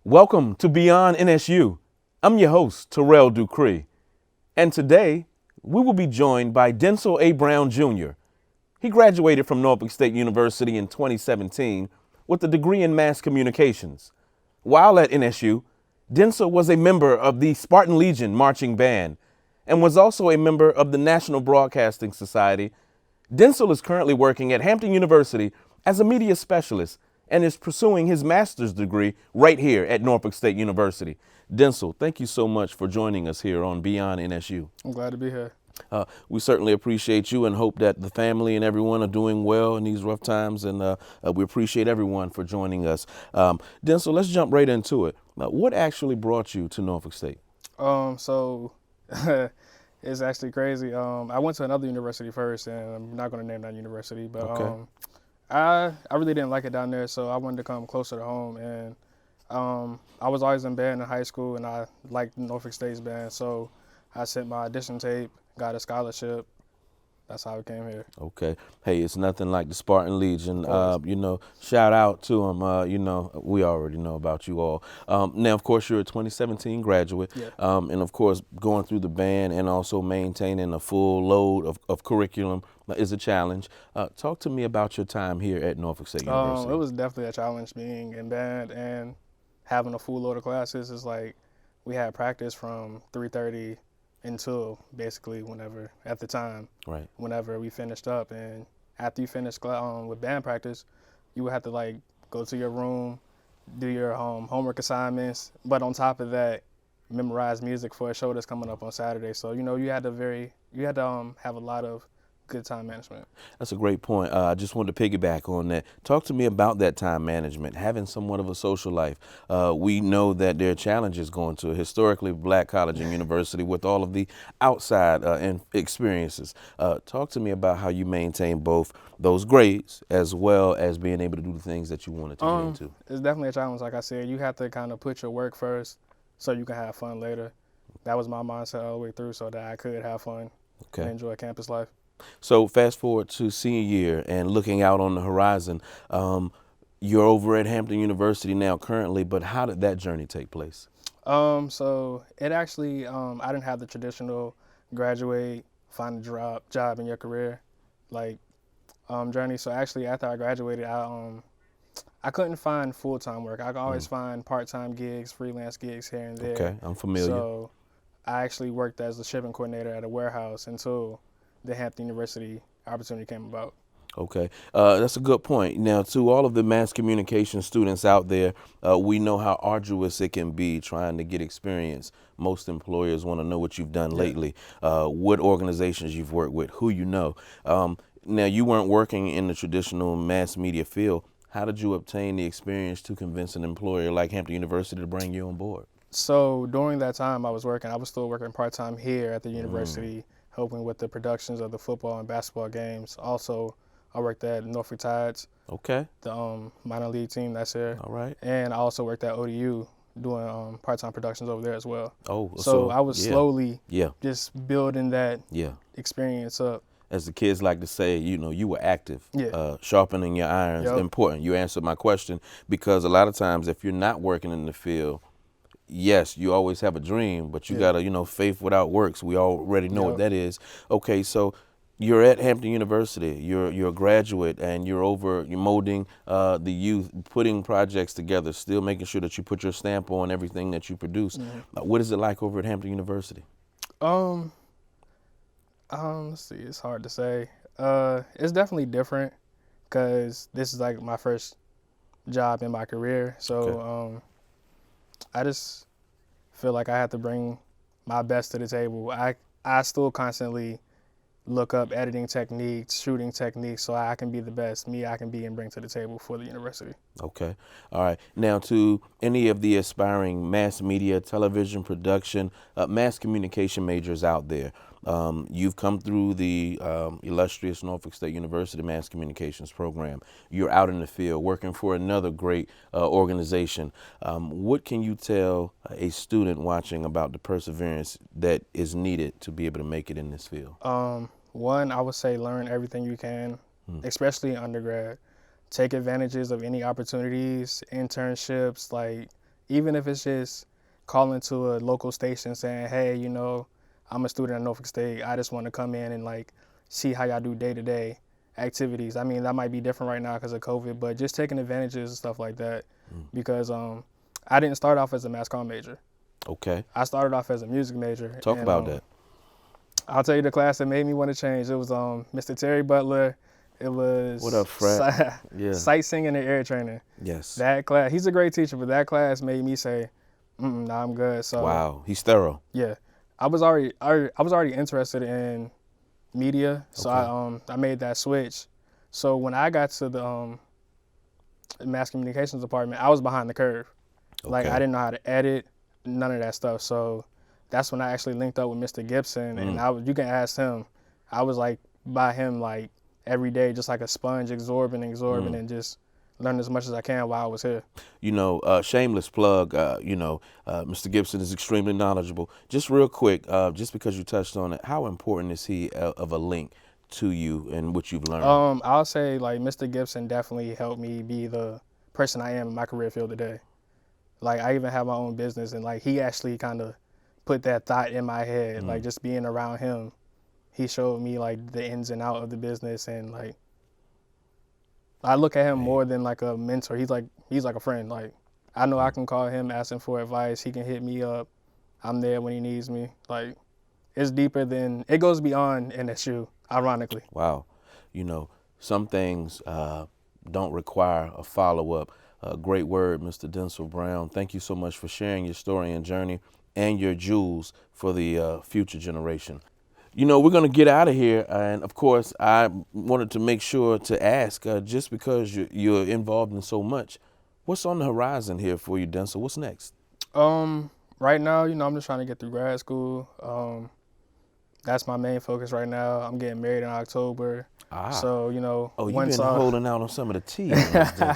Welcome to Beyond NSU. I'm your host, Terrell Ducree, and today we will be joined by Denzil Brown Jr. He graduated from Norfolk State University in 2017 with a degree in mass communications. While at NSU, Denzil was a member of the Spartan Legion marching band and was also a member of the National Broadcasting Society. Denzil is currently working at Hampton University as a media specialist and is pursuing his master's degree right here at Norfolk State University. Denzil, thank you so much for joining us here on Beyond NSU. I'm glad to be here. We certainly appreciate you and hope that the family and everyone are doing well in these rough times, and we appreciate everyone for joining us. Denzil, let's jump right into it. What actually brought you to Norfolk State? So it's actually crazy. I went to another university first, and I'm not going to name that university, but Okay. I really didn't like it down there, so I wanted to come closer to home. And I was always in band in high school, and I liked Norfolk State's band, so I sent my audition tape, got a scholarship. That's how I came here. Okay. Hey, it's nothing like the Spartan Legion. Of Shout out to them. We already know about you all. Now, of course, you're a 2017 graduate. Yeah. And, of course, going through the band and also maintaining a full load of curriculum is a challenge. Talk to me about your time here at Norfolk State University. It was definitely a challenge being in band and having a full load of classes. It's like we had practice from 3:30 until basically whenever at the time. Right. Whenever we finished up, and after you finished with band practice, you would have to like go to your room, do your homework assignments, but on top of that, memorize music for a show that's coming up on Saturday. So you had to have a lot of good time management. That's a great point. I just wanted to piggyback on that. Talk to me about that time management, having somewhat of a social life. We know that there are challenges going to a historically black college and university with all of the outside experiences. Talk to me about how you maintain both those grades as well as being able to do the things that you wanted to get into. It's definitely a challenge. Like I said, you have to kind of put your work first so you can have fun later. That was my mindset all the way through, so that I could have fun and enjoy campus life. So fast forward to senior year and looking out on the horizon, you're over at Hampton University now currently, but how did that journey take place? So it actually, I didn't have the traditional graduate, find a job in your career, journey. So actually, after I graduated, I couldn't find full-time work. I could always find part-time gigs, freelance gigs here and there. Okay, I'm familiar. So I actually worked as a shipping coordinator at a warehouse until the Hampton University opportunity came about. Okay, that's a good point. Now, to all of the mass communication students out there, we know how arduous it can be trying to get experience. Most employers want to know what you've done lately, what organizations you've worked with, who you know. Now, you weren't working in the traditional mass media field. How did you obtain the experience to convince an employer like Hampton University to bring you on board? So during that time I was still working part-time here at the university, helping with the productions of the football and basketball games. Also, I worked at Norfolk Tides, Okay. the minor league team that's here. All right. And I also worked at ODU doing part-time productions over there as well. Oh, So I was slowly Yeah. just building that Yeah. experience up. As the kids like to say, you were active. Yeah. Sharpening your irons, Yep. important. You answered my question because a lot of times if you're not working in the field, yes, you always have a dream, but you gotta, faith without works. We already know what that is. Okay, so you're at Hampton University. You're a graduate, and you're molding the youth, putting projects together, still making sure that you put your stamp on everything that you produce. What is it like over at Hampton University? Let's see, it's hard to say. It's definitely different because this is like my first job in my career. So I just feel like I have to bring my best to the table. I still constantly look up editing techniques, shooting techniques, so I can be the best I can be and bring to the table for the university. Okay. All right. Now, to any of the aspiring mass media, television production, mass communication majors out there, you've come through the illustrious Norfolk State University Mass Communications program. You're out in the field working for another great organization. What can you tell a student watching about the perseverance that is needed to be able to make it in this field? One, I would say learn everything you can, especially in undergrad. Take advantages of any opportunities, internships, like even if it's just calling to a local station saying, hey, you know, I'm a student at Norfolk State. I just want to come in and like see how y'all do day-to-day activities. I mean, that might be different right now because of COVID, but just taking advantages and stuff like that. Because I didn't start off as a mass comm major. Okay. I started off as a music major. Talk about that. I'll tell you the class that made me want to change. It was Mr. Terry Butler. It was What up, Fred? Yeah. Sight singing and air training. Yes. That class, he's a great teacher, but that class made me say, nah, I'm good. So wow, he's thorough. yeah, I was already interested in media, so I made that switch. So when I got to the mass communications department, I was behind the curve. Like I didn't know how to edit, none of that stuff. So that's when I actually linked up with Mr. Gibson, and you can ask him. I was like by him like every day, just like a sponge, absorbing, and just learn as much as I can while I was here. You know, shameless plug, Mr. Gibson is extremely knowledgeable. Just real quick, just because you touched on it, how important is he of a link to you and what you've learned? I'll say like Mr. Gibson definitely helped me be the person I am in my career field today. Like I even have my own business, and like he actually kind of put that thought in my head. Like just being around him, he showed me like the ins and outs of the business, and like I look at him more than like a mentor. He's like a friend. Like I know I can call him, ask him for advice. He can hit me up. I'm there when he needs me. Like it's deeper than, it goes beyond NSU, ironically. Wow. You know, some things don't require a follow-up. Great word, Mr. Denzil Brown. Thank you so much for sharing your story and journey and your jewels for the future generation. You know, we're going to get out of here. And, of course, I wanted to make sure to ask, just because you're involved in so much, what's on the horizon here for you, Denzil? What's next? Right now, you know, I'm just trying to get through grad school. That's my main focus right now. I'm getting married in October. So, you know, you've been holding out on some of the tea.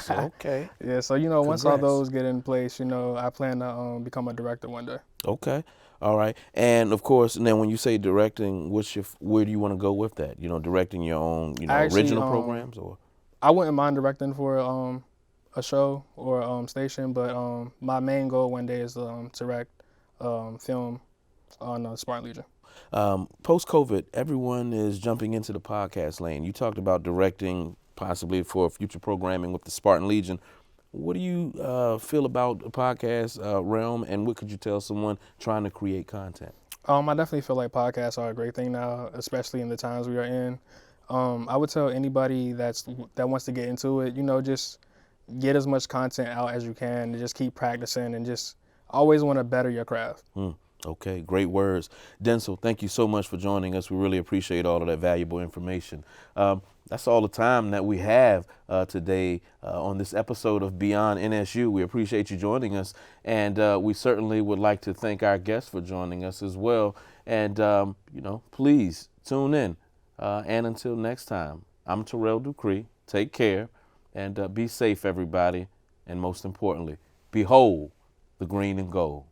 Okay. Yeah, so, you know, once all those get in place, you know, I plan to become a director one day. Okay. All right. And of course, now when you say directing, where do you want to go with that? You know, directing your own, original programs, or? I wouldn't mind directing for a show or station, but my main goal one day is to direct film on Spartan Legion. Post-COVID, everyone is jumping into the podcast lane. You talked about directing possibly for future programming with the Spartan Legion. What do you feel about the podcast realm, and what could you tell someone trying to create content? I definitely feel like podcasts are a great thing now, especially in the times we are in. I would tell anybody that wants to get into it, you know, just get as much content out as you can, and just keep practicing, and just always want to better your craft. Okay, great words. Denzil, thank you so much for joining us. We really appreciate all of that valuable information. That's all the time that we have today on this episode of Beyond NSU. We appreciate you joining us, and we certainly would like to thank our guests for joining us as well. And, please tune in. And until next time, I'm Terrell Dupree. Take care, and be safe, everybody. And most importantly, behold the green and gold.